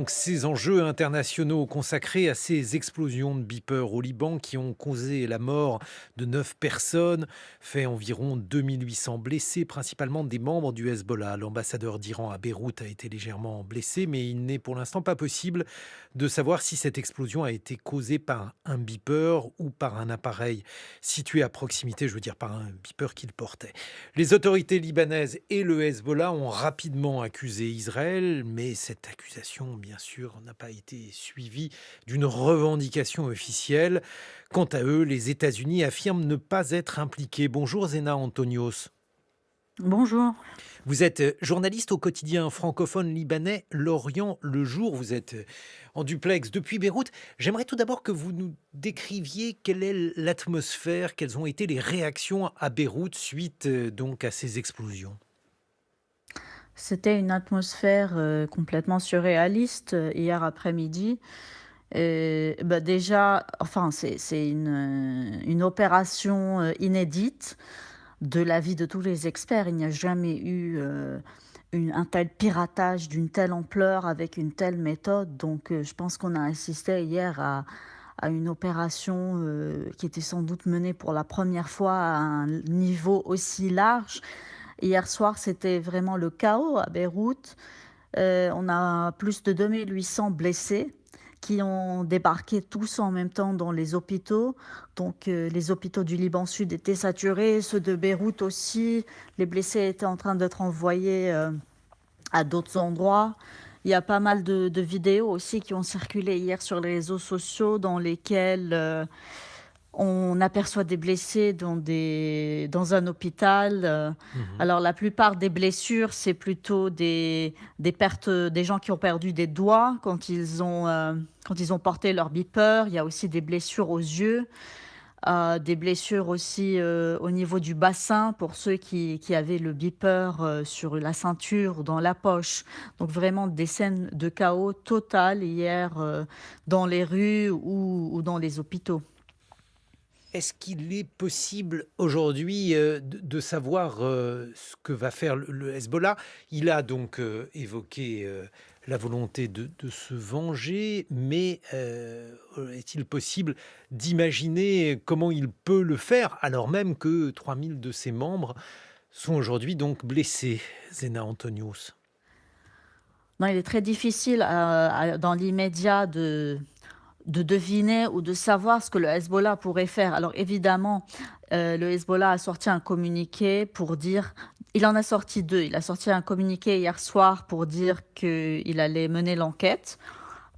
Donc, ces enjeux internationaux consacrés à ces explosions de beepers au Liban qui ont causé la mort de 9 personnes, fait environ 2800 blessés, principalement des membres du Hezbollah. L'ambassadeur d'Iran à Beyrouth a été légèrement blessé, mais il n'est pour l'instant pas possible de savoir si cette explosion a été causée par un beeper ou par un appareil situé à proximité, je veux dire par un beeper qu'il portait. Les autorités libanaises et le Hezbollah ont rapidement accusé Israël, mais cette accusation, bien sûr, n'a pas été suivie d'une revendication officielle. Quant à eux, les États-Unis affirment ne pas être impliqués. Bonjour Zena Antonios. Bonjour. Vous êtes journaliste au quotidien francophone libanais L'Orient le jour. Vous êtes en duplex depuis Beyrouth. J'aimerais tout d'abord que vous nous décriviez quelle est l'atmosphère, quelles ont été les réactions à Beyrouth suite donc à ces explosions. C'était une atmosphère, complètement surréaliste, hier après-midi et bah, déjà, enfin, c'est une opération, inédite de l'avis de tous les experts. Il n'y a jamais eu, un tel piratage d'une telle ampleur avec une telle méthode donc je pense qu'on a assisté hier à une opération, qui était sans doute menée pour la première fois à un niveau aussi large. Hier soir, c'était vraiment le chaos à Beyrouth. On a plus de 2 800 blessés qui ont débarqué tous en même temps dans les hôpitaux. Donc, les hôpitaux du Liban Sud étaient saturés, ceux de Beyrouth aussi. Les blessés étaient en train d'être envoyés, à d'autres endroits. Il y a pas mal de vidéos aussi qui ont circulé hier sur les réseaux sociaux dans lesquelles, on aperçoit des blessés dans un hôpital. Mhm. Alors la plupart des blessures, c'est plutôt des pertes, des gens qui ont perdu des doigts quand ils ont porté leur beeper. Il y a aussi des blessures aux yeux, des blessures aussi au niveau du bassin pour ceux qui avaient le beeper sur la ceinture ou dans la poche. Donc vraiment des scènes de chaos total hier dans les rues ou dans les hôpitaux. Est-ce qu'il est possible aujourd'hui de savoir ce que va faire le Hezbollah? Il a donc évoqué la volonté de se venger, mais est-il possible d'imaginer comment il peut le faire alors même que 3000 de ses membres sont aujourd'hui donc blessés, Zena Antonius? Non, il est très difficile dans l'immédiat de deviner ou de savoir ce que le Hezbollah pourrait faire. Alors évidemment, le Hezbollah a sorti un communiqué pour dire, il en a sorti deux. Il a sorti un communiqué hier soir pour dire qu'il allait mener l'enquête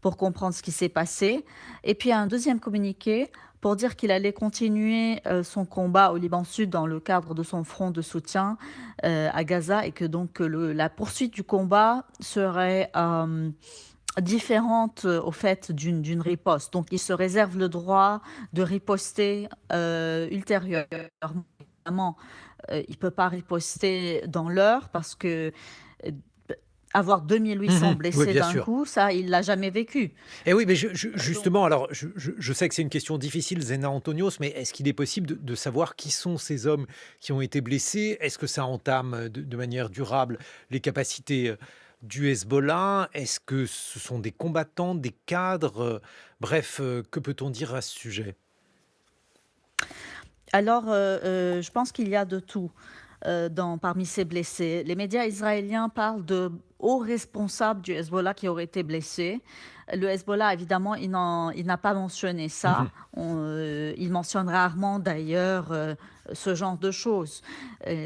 pour comprendre ce qui s'est passé. Et puis un deuxième communiqué pour dire qu'il allait continuer son combat au Liban Sud dans le cadre de son front de soutien à Gaza et que donc la poursuite du combat serait différente au fait d'une riposte. Donc il se réserve le droit de riposter ultérieurement. Évidemment, il ne peut pas riposter dans l'heure parce que euh, avoir 2 800 Mhm. Oui, blessés bien d'un sûr. coup, ça, il l'a jamais vécu. Et oui, mais Donc, justement, alors je sais que c'est une question difficile, Zena Antonios, mais est-ce qu'il est possible de savoir qui sont ces hommes qui ont été blessés? Est-ce que ça entame de manière durable les capacités du Hezbollah? Est-ce que ce sont des combattants, des cadres? Bref, que peut-on dire à ce sujet? alors, je pense qu'il y a de tout parmi ces blessés. Les médias israéliens parlent de hauts responsables du Hezbollah qui auraient été blessés. Le Hezbollah, évidemment, il n'a pas mentionné ça. Mhm. Il mentionne rarement, d'ailleurs, ce genre de choses,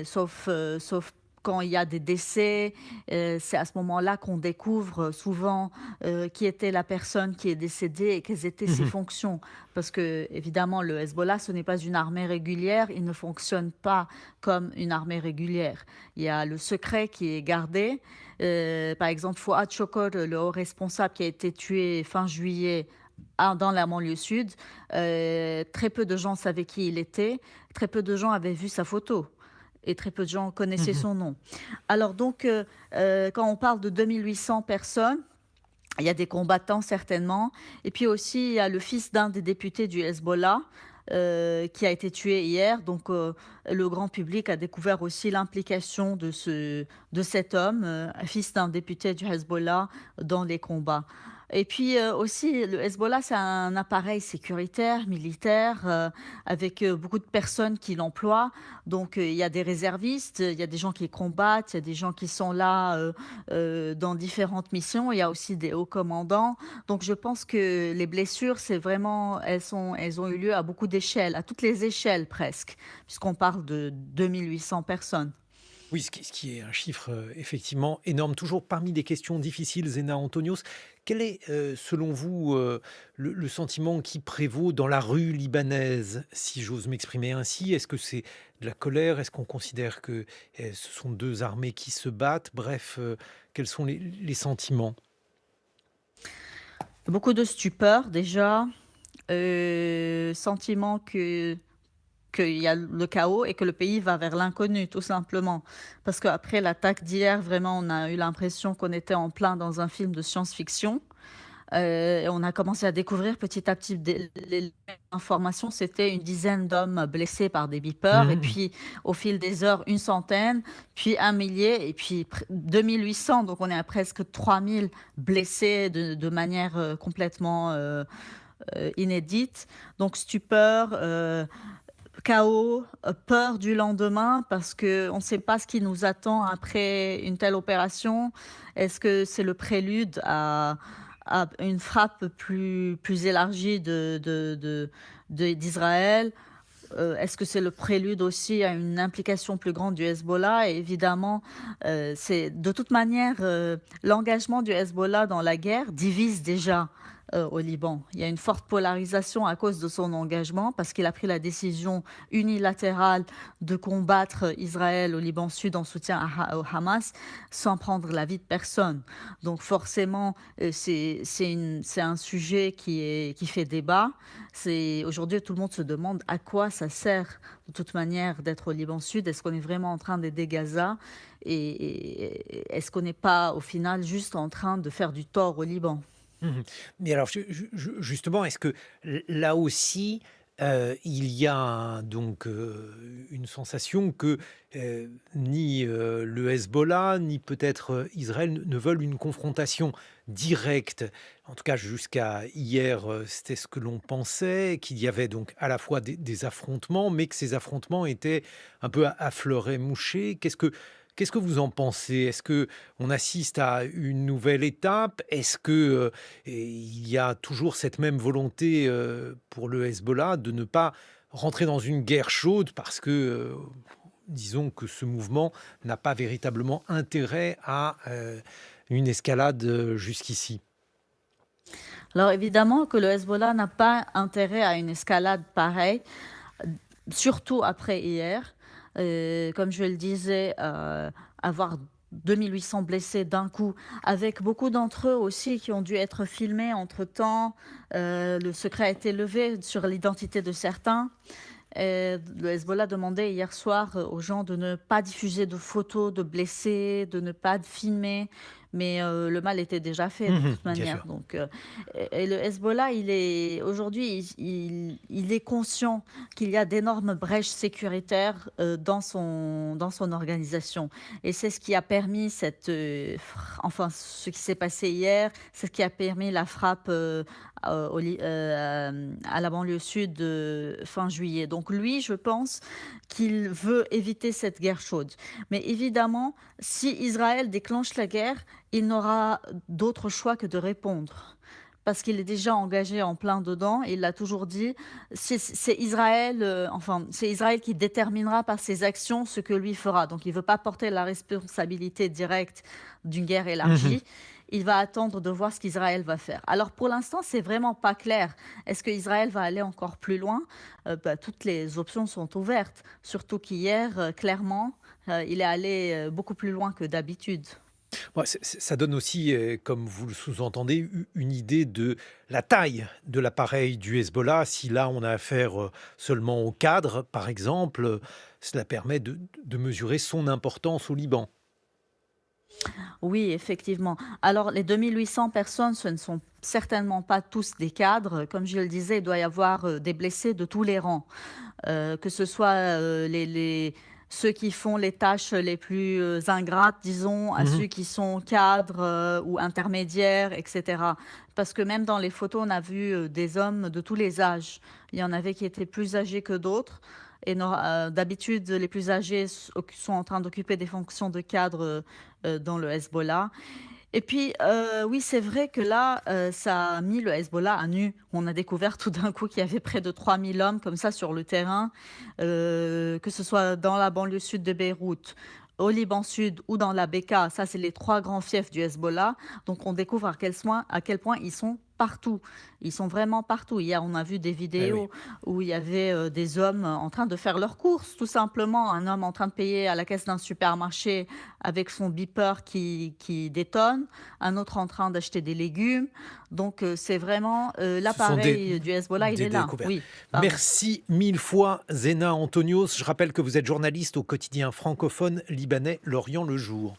sauf quand il y a des décès. C'est à ce moment-là qu'on découvre souvent qui était la personne qui est décédée et quelles étaient ses Mhm. fonctions. Parce que, évidemment, le Hezbollah, ce n'est pas une armée régulière. Il ne fonctionne pas comme une armée régulière. Il y a le secret qui est gardé. Par exemple, Fouad Chokor, le haut responsable qui a été tué fin juillet dans la banlieue sud, très peu de gens savaient qui il était, très peu de gens avaient vu sa photo et très peu de gens connaissaient Mhm. son nom. Alors donc, quand on parle de 2 800 personnes, il y a des combattants certainement, et puis aussi il y a le fils d'un des députés du Hezbollah, qui a été tué hier. Donc, le grand public a découvert aussi l'implication de cet homme, fils d'un député du Hezbollah, dans les combats. Et puis, aussi, le Hezbollah, c'est un appareil sécuritaire, militaire, avec, beaucoup de personnes qui l'emploient. Donc, il y a des réservistes, il y a des gens qui combattent, il y a des gens qui sont là, dans différentes missions. Il y a aussi des hauts commandants. Donc je pense que les blessures, c'est vraiment elles ont eu lieu à beaucoup d'échelles, à toutes les échelles presque, puisqu'on parle de 2 800 personnes. Oui, ce qui est un chiffre, effectivement énorme. Toujours parmi les questions difficiles, Zena Antonios, quel est, selon vous, le sentiment qui prévaut dans la rue libanaise, si j'ose m'exprimer ainsi? Est-ce que c'est de la colère? Est-ce qu'on considère que, ce sont 2 armées qui se battent? Bref, quels sont les sentiments? Beaucoup de stupeur déjà, sentiment que qu'il y a le chaos et que le pays va vers l'inconnu, tout simplement. Parce qu'après l'attaque d'hier, vraiment, on a eu l'impression qu'on était en plein dans un film de science-fiction. Et on a commencé à découvrir petit à petit les informations. C'était une dizaine d'hommes blessés par des beepers, et Mmh. puis au fil des heures, une centaine, puis un millier, et puis 2800. Donc on est à presque 3000 blessés de manière complètement inédite. Donc stupeur, chaos, peur du lendemain, parce qu'on ne sait pas ce qui nous attend après une telle opération. Est-ce que c'est le prélude à une frappe plus élargie d'Israël? Est-ce que c'est le prélude aussi à une implication plus grande du Hezbollah? Et évidemment, c'est de toute manière, l'engagement du Hezbollah dans la guerre divise déjà, au Liban. Il y a une forte polarisation à cause de son engagement, parce qu'il a pris la décision unilatérale de combattre Israël au Liban Sud en soutien au Hamas, sans prendre l'avis de personne. Donc forcément, c'est un sujet qui fait débat. Aujourd'hui, tout le monde se demande à quoi ça sert de toute manière d'être au Liban Sud. Est-ce qu'on est vraiment en train d'aider Gaza, et est-ce qu'on n'est pas au final juste en train de faire du tort au Liban? Mmh. Mais alors justement, est-ce que là aussi, il y a donc, une sensation que, ni, le Hezbollah, ni peut-être, Israël ne veulent une confrontation directe? En tout cas jusqu'à hier, c'était ce que l'on pensait, qu'il y avait donc à la fois des affrontements, mais que ces affrontements étaient un peu à fleur et mouchés. Qu'est-ce que vous en pensez? Est-ce que on assiste à une nouvelle étape? Est-ce que, il y a toujours cette même volonté, pour le Hezbollah de ne pas rentrer dans une guerre chaude parce que, disons que ce mouvement n'a pas véritablement intérêt à, une escalade, jusqu'ici? Alors évidemment que le Hezbollah n'a pas intérêt à une escalade pareille, surtout après hier. Comme je le disais, avoir 2 800 blessés d'un coup, avec beaucoup d'entre eux aussi qui ont dû être filmés entre-temps. Le secret a été levé sur l'identité de certains. Le Hezbollah demandait hier soir, aux gens de ne pas diffuser de photos de blessés, de ne pas filmer, mais le mal était déjà fait de Mmh. toute Bien manière. sûr. Donc, et le Hezbollah, il est aujourd'hui, il est conscient qu'il y a d'énormes brèches sécuritaires, dans son organisation, et c'est ce qui a permis enfin, ce qui s'est passé hier, c'est ce qui a permis la frappe, à la banlieue sud, fin juillet. Donc lui, je pense qu'il veut éviter cette guerre chaude. Mais évidemment, si Israël déclenche la guerre, il n'aura d'autre choix que de répondre. Parce qu'il est déjà engagé en plein dedans, il l'a toujours dit. C'est Israël, enfin, c'est Israël qui déterminera par ses actions ce que lui fera. Donc il ne veut pas porter la responsabilité directe d'une guerre Mmh. élargie. Il va attendre de voir ce qu'Israël va faire. Alors pour l'instant, c'est vraiment pas clair. Est-ce qu'Israël va aller encore plus loin? Toutes les options sont ouvertes. Surtout qu'hier, clairement, il est allé beaucoup plus loin que d'habitude. Ouais, ça donne aussi, comme vous le sous-entendez, une idée de la taille de l'appareil du Hezbollah. Si là, on a affaire, seulement au cadre, par exemple, cela permet de mesurer son importance au Liban. Oui, effectivement. Alors, les 2 800 personnes, ce ne sont certainement pas tous des cadres. Comme je le disais, il doit y avoir des blessés de tous les rangs. Que ce soit ceux qui font les tâches les plus ingrates, disons, à Mmh. ceux qui sont cadres ou intermédiaires, etc. Parce que même dans les photos, on a vu des hommes de tous les âges. Il y en avait qui étaient plus âgés que d'autres. Et d'habitude, les plus âgés sont en train d'occuper des fonctions de cadre dans le Hezbollah. Et puis, oui, c'est vrai que là, ça a mis le Hezbollah à nu. On a découvert tout d'un coup qu'il y avait près de 3 000 hommes comme ça sur le terrain, que ce soit dans la banlieue sud de Beyrouth, au Liban Sud ou dans la Bekaa. Ça, c'est les 3 grands fiefs du Hezbollah. Donc on découvre à quel point ils sont partout. Ils sont vraiment partout. Hier, on a vu des Eh oui. vidéos où il y avait, des hommes en train de faire leurs courses, tout simplement. Un homme en train de payer à la caisse d'un supermarché avec son beeper qui détonne, un autre en train d'acheter des légumes. Donc, c'est vraiment, Ce sont des l'appareil du Hezbollah, il est là. découvertes. Oui, pardon. Merci 1000 fois Zena Antonios. Je rappelle que vous êtes journaliste au quotidien francophone libanais L'Orient le Jour.